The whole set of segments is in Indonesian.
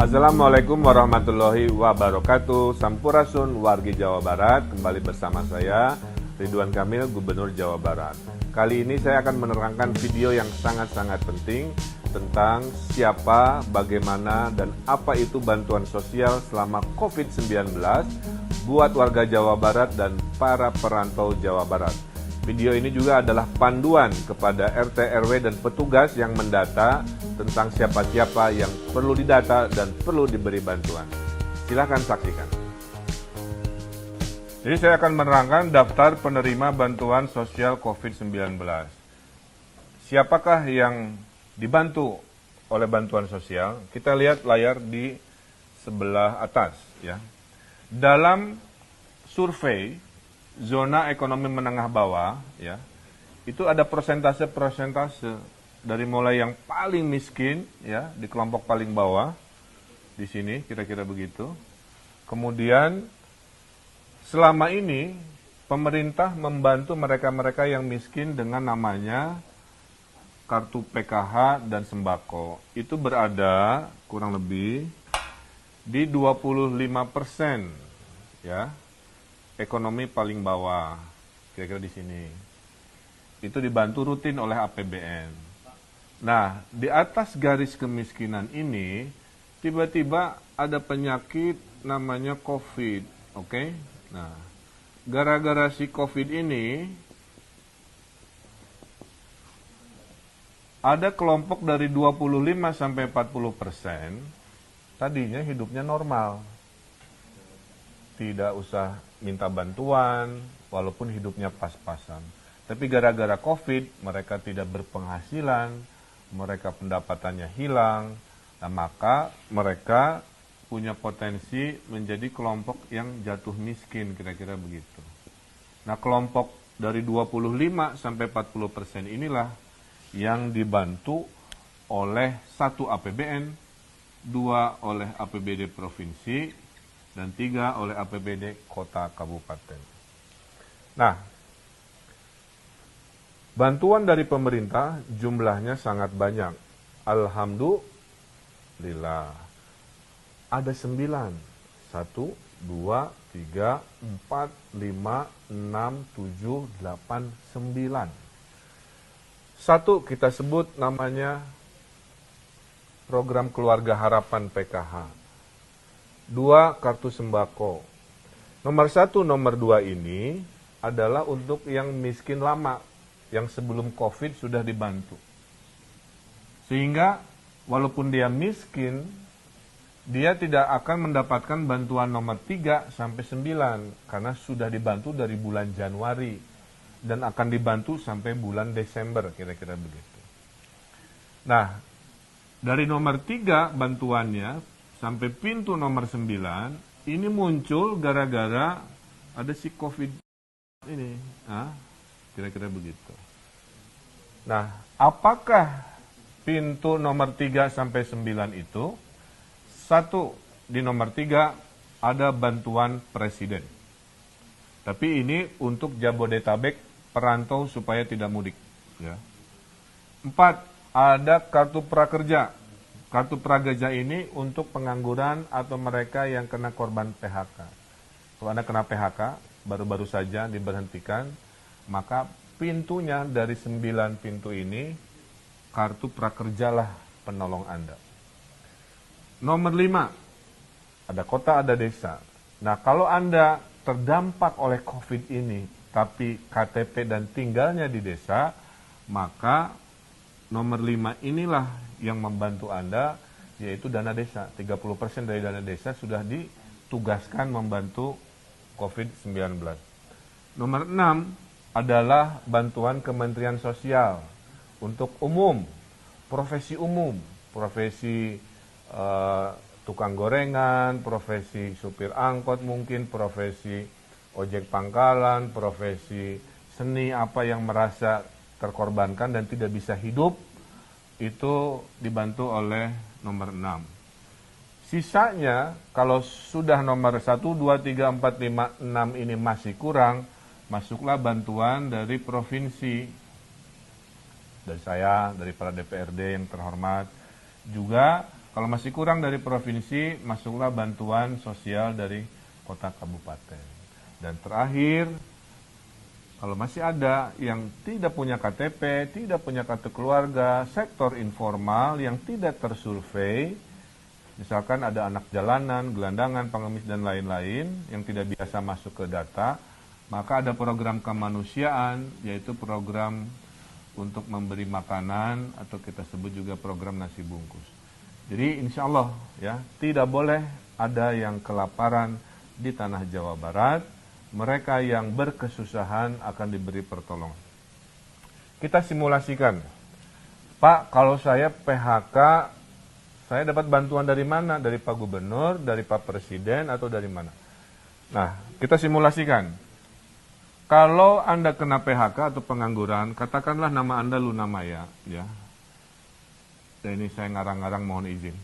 Assalamualaikum warahmatullahi wabarakatuh. Sampurasun wargi Jawa Barat. Kembali bersama saya Ridwan Kamil, Gubernur Jawa Barat. Kali ini saya akan menerangkan video yang sangat-sangat penting tentang siapa, bagaimana, dan apa itu bantuan sosial selama COVID-19 buat warga Jawa Barat dan para perantau Jawa Barat. Video ini juga adalah panduan kepada RT, RW, dan petugas yang mendata tentang siapa-siapa yang perlu didata dan perlu diberi bantuan. Silahkan saksikan. Jadi saya akan menerangkan daftar penerima bantuan sosial COVID-19. Siapakah yang dibantu oleh bantuan sosial? Kita lihat layar di sebelah atas, ya. Dalam survei zona ekonomi menengah bawah, ya, itu ada persentase dari mulai yang paling miskin, ya, di kelompok paling bawah, di sini kira-kira begitu. Kemudian selama ini pemerintah membantu mereka-mereka yang miskin dengan namanya kartu PKH dan sembako. Itu berada kurang lebih di 25%, ya. Ekonomi paling bawah, kira-kira di sini. Itu dibantu rutin oleh APBN. Nah, di atas garis kemiskinan ini, tiba-tiba ada penyakit namanya COVID, oke? Nah, gara-gara si COVID ini, ada kelompok dari 25-40%, tadinya hidupnya normal. Tidak usah minta bantuan, walaupun hidupnya pas-pasan. Tapi gara-gara COVID, mereka tidak berpenghasilan, mereka pendapatannya hilang, nah maka mereka punya potensi menjadi kelompok yang jatuh miskin, kira-kira begitu. Nah, kelompok dari 25-40% inilah yang dibantu oleh 1 APBN, 2 oleh APBD provinsi, dan 3 oleh APBD kota kabupaten. Nah, bantuan dari pemerintah jumlahnya sangat banyak. Alhamdulillah. Ada 9. 1, 2, 3, 4, 5, 6, 7, 8, 9. 1 kita sebut namanya program keluarga harapan PKH. 2 kartu sembako. Nomor 1, nomor 2 ini adalah untuk yang miskin lama, yang sebelum COVID sudah dibantu. Sehingga walaupun dia miskin, dia tidak akan mendapatkan bantuan nomor 3 sampai 9 karena sudah dibantu dari bulan Januari dan akan dibantu sampai bulan Desember, kira-kira begitu. Nah, dari nomor 3 bantuannya sampai pintu nomor 9, ini muncul gara-gara ada si COVID ini. Kira-kira begitu. Nah, apakah pintu nomor 3 sampai 9 itu? 1, di nomor 3 ada bantuan presiden. Tapi ini untuk Jabodetabek perantau supaya tidak mudik. Ya. 4, ada kartu prakerja. Kartu prakerja ini untuk pengangguran atau mereka yang kena korban PHK. Kalau Anda kena PHK, baru-baru saja diberhentikan, maka pintunya dari 9 pintu ini, kartu prakerjalah penolong Anda. Nomor 5, ada kota, ada desa. Nah, kalau Anda terdampak oleh COVID ini, tapi KTP dan tinggalnya di desa, maka nomor 5 inilah yang membantu Anda, yaitu dana desa. 30% dari dana desa sudah ditugaskan membantu COVID-19. Nomor 6 adalah bantuan Kementerian Sosial untuk umum, profesi tukang gorengan, profesi supir angkot mungkin, profesi ojek pangkalan, profesi seni, apa yang merasa terkorbankan dan tidak bisa hidup, itu dibantu oleh nomor 6. Sisanya, kalau sudah nomor 1, 2, 3, 4, 5, 6 ini masih kurang, masuklah bantuan dari provinsi. Dari saya, dari para DPRD yang terhormat, juga Kalau masih kurang dari provinsi, masuklah bantuan sosial dari kota kabupaten. Dan terakhir, kalau masih ada yang tidak punya KTP, tidak punya kartu keluarga, sektor informal yang tidak tersurvei, misalkan ada anak jalanan, gelandangan, pengemis, dan lain-lain yang tidak biasa masuk ke data, maka ada program kemanusiaan, yaitu program untuk memberi makanan atau kita sebut juga program nasi bungkus. Jadi insya Allah ya, tidak boleh ada yang kelaparan di tanah Jawa Barat. Mereka yang berkesusahan akan diberi pertolongan. Kita simulasikan, Pak, kalau saya PHK, saya dapat bantuan dari mana? Dari Pak Gubernur, dari Pak Presiden, atau dari mana? Nah, kita simulasikan. Kalau Anda kena PHK atau pengangguran, katakanlah nama Anda Luna Maya, ya. Dan ini saya ngarang-ngarang, mohon izin.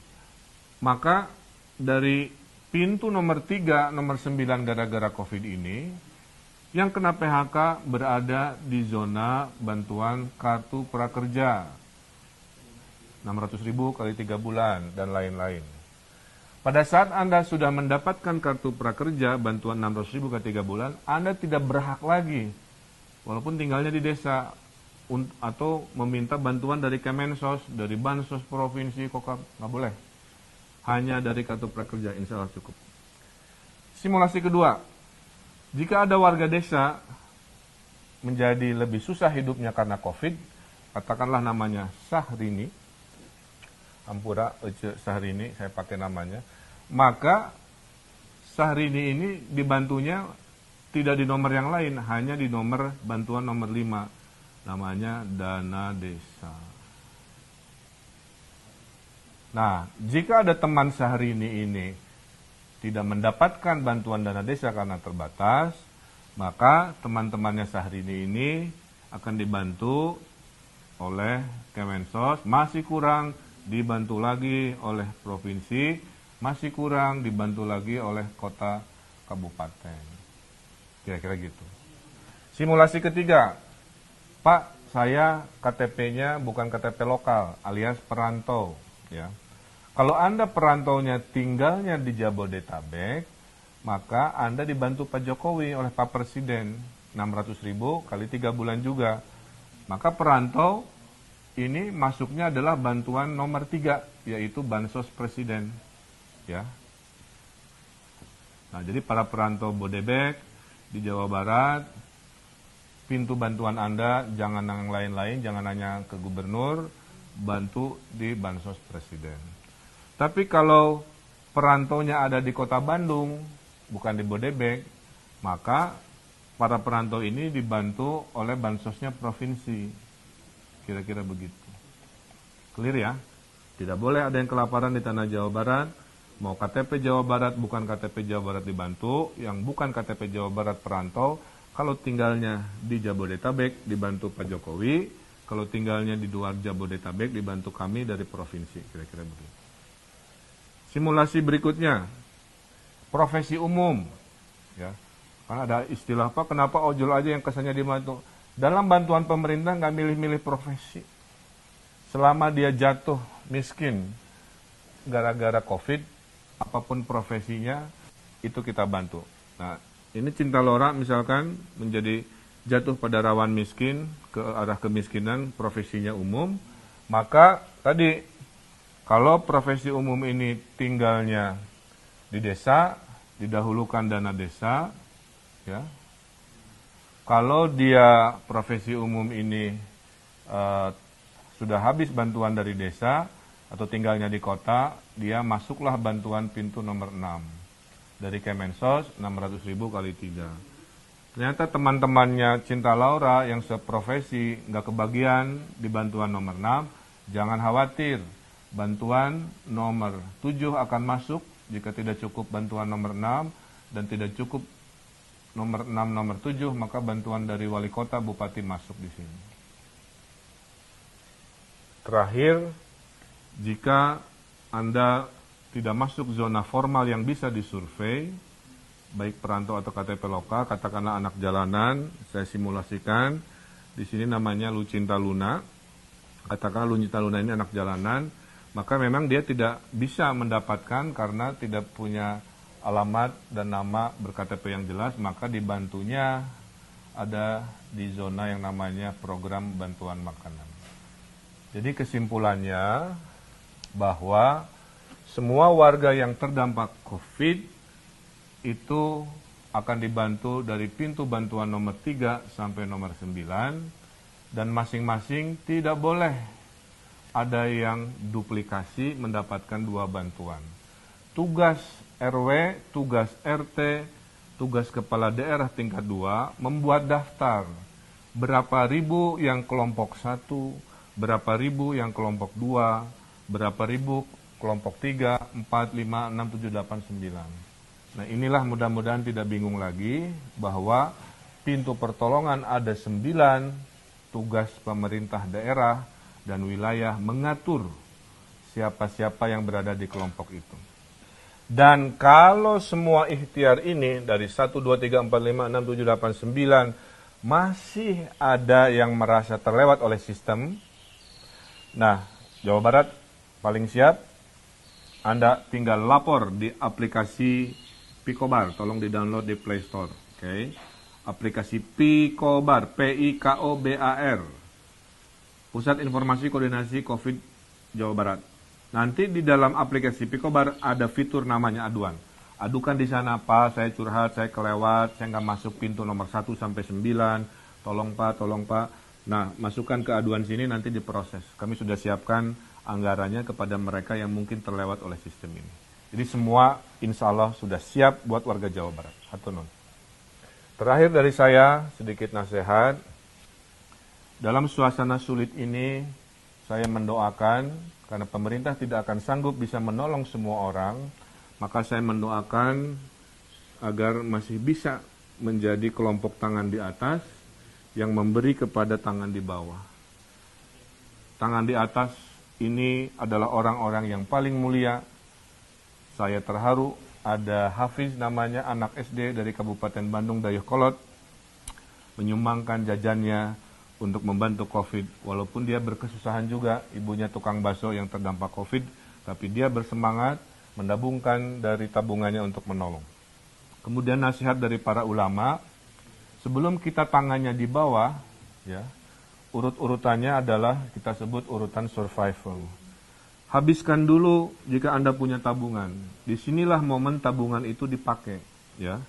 Maka dari pintu nomor 3, nomor 9 gara-gara COVID ini, yang kena PHK berada di zona bantuan kartu prakerja. 600.000 kali 3 bulan, dan lain-lain. Pada saat Anda sudah mendapatkan kartu prakerja, bantuan 600.000 kali 3 bulan, Anda tidak berhak lagi, walaupun tinggalnya di desa, atau meminta bantuan dari Kemensos, dari Bansos Provinsi, Kokam, nggak boleh. Hanya dari kartu prakerja, insya Allah cukup. Simulasi kedua, jika ada warga desa menjadi lebih susah hidupnya karena COVID, katakanlah namanya Sahrini, Ampura Ece Sahrini, saya pakai namanya, maka Sahrini ini dibantunya tidak di nomor yang lain, hanya di nomor bantuan nomor 5, namanya dana desa. Nah, jika ada teman Sahrini ini tidak mendapatkan bantuan dana desa karena terbatas, maka teman-temannya Sahrini ini akan dibantu oleh Kemensos, masih kurang dibantu lagi oleh provinsi, masih kurang dibantu lagi oleh kota kabupaten. Kira-kira gitu. Simulasi ketiga, Pak, saya KTP-nya bukan KTP lokal, alias perantau. Ya. Kalau Anda perantaunya tinggalnya di Jabodetabek, maka Anda dibantu Pak Jokowi oleh Pak Presiden, 600.000 kali 3 bulan juga. Maka perantau ini masuknya adalah bantuan nomor 3, yaitu Bansos Presiden. Ya. Nah, jadi para perantau Bodebek di Jawa Barat, pintu bantuan Anda jangan yang lain-lain, jangan hanya ke gubernur, bantu di Bansos Presiden. Tapi kalau perantaunya ada di kota Bandung, bukan di Bodebek, maka para perantau ini dibantu oleh bansosnya provinsi. Kira-kira begitu. Clear ya? Tidak boleh ada yang kelaparan di tanah Jawa Barat. Mau KTP Jawa Barat, bukan KTP Jawa Barat dibantu. Yang bukan KTP Jawa Barat perantau, kalau tinggalnya di Jabodetabek dibantu Pak Jokowi. Kalau tinggalnya di luar Jabodetabek dibantu kami dari provinsi. Kira-kira begitu. Simulasi berikutnya, profesi umum. Ya, karena ada istilah apa, kenapa ojol aja yang kesannya dibantu. Dalam bantuan pemerintah nggak milih-milih profesi. Selama dia jatuh miskin gara-gara COVID, apapun profesinya, itu kita bantu. Nah, ini Cinta Lora misalkan menjadi jatuh pada rawan miskin, ke arah kemiskinan, profesinya umum, maka tadi, kalau profesi umum ini tinggalnya di desa, didahulukan dana desa, ya. Kalau dia profesi umum ini sudah habis bantuan dari desa atau tinggalnya di kota, dia masuklah bantuan pintu nomor 6 dari Kemensos, 600.000 kali 3. Ternyata teman-temannya Cinta Laura yang seprofesi nggak kebagian di bantuan nomor 6, jangan khawatir, bantuan nomor 7 akan masuk jika tidak cukup bantuan nomor 6 dan tidak cukup nomor 6, nomor 7, maka bantuan dari wali kota, bupati masuk di sini. Terakhir, jika Anda tidak masuk zona formal yang bisa disurvei, baik perantau atau KTP lokal, katakanlah anak jalanan, saya simulasikan, di sini namanya Lucinta Luna, katakanlah Lucinta Luna ini anak jalanan, maka memang dia tidak bisa mendapatkan karena tidak punya alamat dan nama berKTP yang jelas, maka dibantunya ada di zona yang namanya program bantuan makanan. Jadi kesimpulannya bahwa semua warga yang terdampak COVID itu akan dibantu dari pintu bantuan nomor 3 sampai nomor 9, dan masing-masing tidak boleh ada yang duplikasi mendapatkan 2 bantuan. Tugas RW, tugas RT, tugas kepala daerah tingkat 2 membuat daftar berapa ribu yang kelompok 1, berapa ribu yang kelompok 2, berapa ribu kelompok 3, 4, 5, 6, 7, 8, 9. Nah inilah mudah-mudahan tidak bingung lagi bahwa pintu pertolongan ada 9, tugas pemerintah daerah dan wilayah mengatur siapa-siapa yang berada di kelompok itu. Dan kalau semua ikhtiar ini dari 1, 2, 3, 4, 5, 6, 7, 8, 9 masih ada yang merasa terlewat oleh sistem, nah Jawa Barat paling siap. Anda tinggal lapor di aplikasi Picobar, tolong di-download di Play Store. Oke. Aplikasi Picobar, P-I-K-O-B-A-R. Pusat Informasi Koordinasi COVID Jawa Barat. Nanti di dalam aplikasi Picobar ada fitur namanya aduan. Adukan di sana, Pak, saya curhat, saya kelewat, saya nggak masuk pintu nomor 1 sampai 9. Tolong Pak, tolong Pak. Nah, masukkan ke aduan sini nanti diproses. Kami sudah siapkan anggarannya kepada mereka yang mungkin terlewat oleh sistem ini. Jadi semua insya Allah sudah siap buat warga Jawa Barat. Hatunun. Terakhir dari saya, sedikit nasihat. Dalam suasana sulit ini, saya mendoakan, karena pemerintah tidak akan sanggup bisa menolong semua orang, maka saya mendoakan agar masih bisa menjadi kelompok tangan di atas yang memberi kepada tangan di bawah. Tangan di atas ini adalah orang-orang yang paling mulia. Saya terharu ada Hafiz namanya, anak SD dari Kabupaten Bandung Dayakolot, menyumbangkan jajannya untuk membantu COVID. Walaupun dia berkesusahan juga, ibunya tukang bakso yang terdampak COVID, tapi dia bersemangat menabungkan dari tabungannya untuk menolong. Kemudian nasihat dari para ulama, sebelum kita tangannya di bawah, ya, urut-urutannya adalah kita sebut urutan survival. Habiskan dulu jika Anda punya tabungan. Disinilah momen tabungan itu dipakai, ya.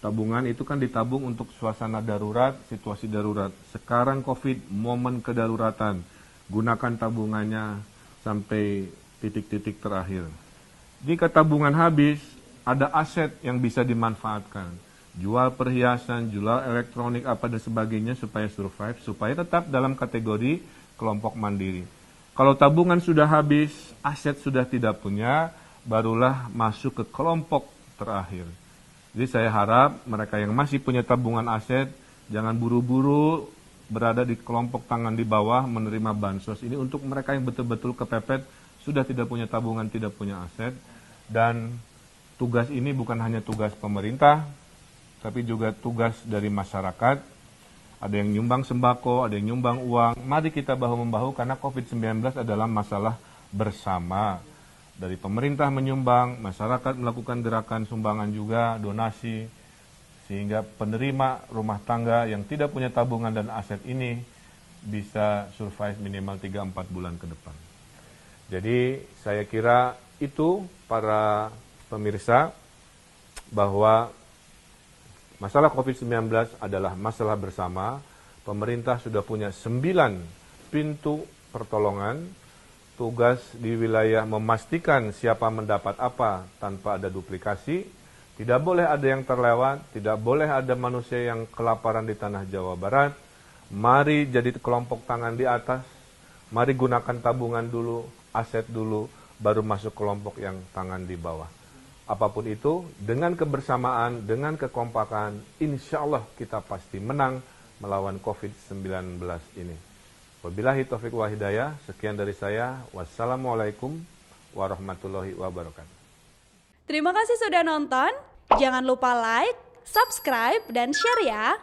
Tabungan itu kan ditabung untuk suasana darurat, situasi darurat. Sekarang COVID, momen kedaruratan. Gunakan tabungannya sampai titik-titik terakhir. Jika tabungan habis, ada aset yang bisa dimanfaatkan. Jual perhiasan, jual elektronik, apa dan sebagainya supaya survive, supaya tetap dalam kategori kelompok mandiri. Kalau tabungan sudah habis, aset sudah tidak punya, barulah masuk ke kelompok terakhir. Jadi saya harap mereka yang masih punya tabungan aset, jangan buru-buru berada di kelompok tangan di bawah menerima bansos. Ini untuk mereka yang betul-betul kepepet, sudah tidak punya tabungan, tidak punya aset. Dan tugas ini bukan hanya tugas pemerintah, tapi juga tugas dari masyarakat. Ada yang nyumbang sembako, ada yang nyumbang uang. Mari kita bahu-membahu karena COVID-19 adalah masalah bersama. Dari pemerintah menyumbang, masyarakat melakukan gerakan sumbangan juga, donasi. Sehingga penerima rumah tangga yang tidak punya tabungan dan aset ini bisa survive minimal 3-4 bulan ke depan. Jadi saya kira itu para pemirsa bahwa masalah COVID-19 adalah masalah bersama. Pemerintah sudah punya 9 pintu pertolongan. Tugas di wilayah memastikan siapa mendapat apa tanpa ada duplikasi. Tidak boleh ada yang terlewat, tidak boleh ada manusia yang kelaparan di tanah Jawa Barat. Mari jadi kelompok tangan di atas. Mari gunakan tabungan dulu, aset dulu, baru masuk kelompok yang tangan di bawah. Apapun itu, dengan kebersamaan, dengan kekompakan, insya Allah kita pasti menang melawan COVID-19 ini. Wabillahi taufiq wa hidayah, sekian dari saya. Wassalamualaikum warahmatullahi wabarakatuh. Terima kasih sudah nonton. Jangan lupa like, subscribe, dan share ya.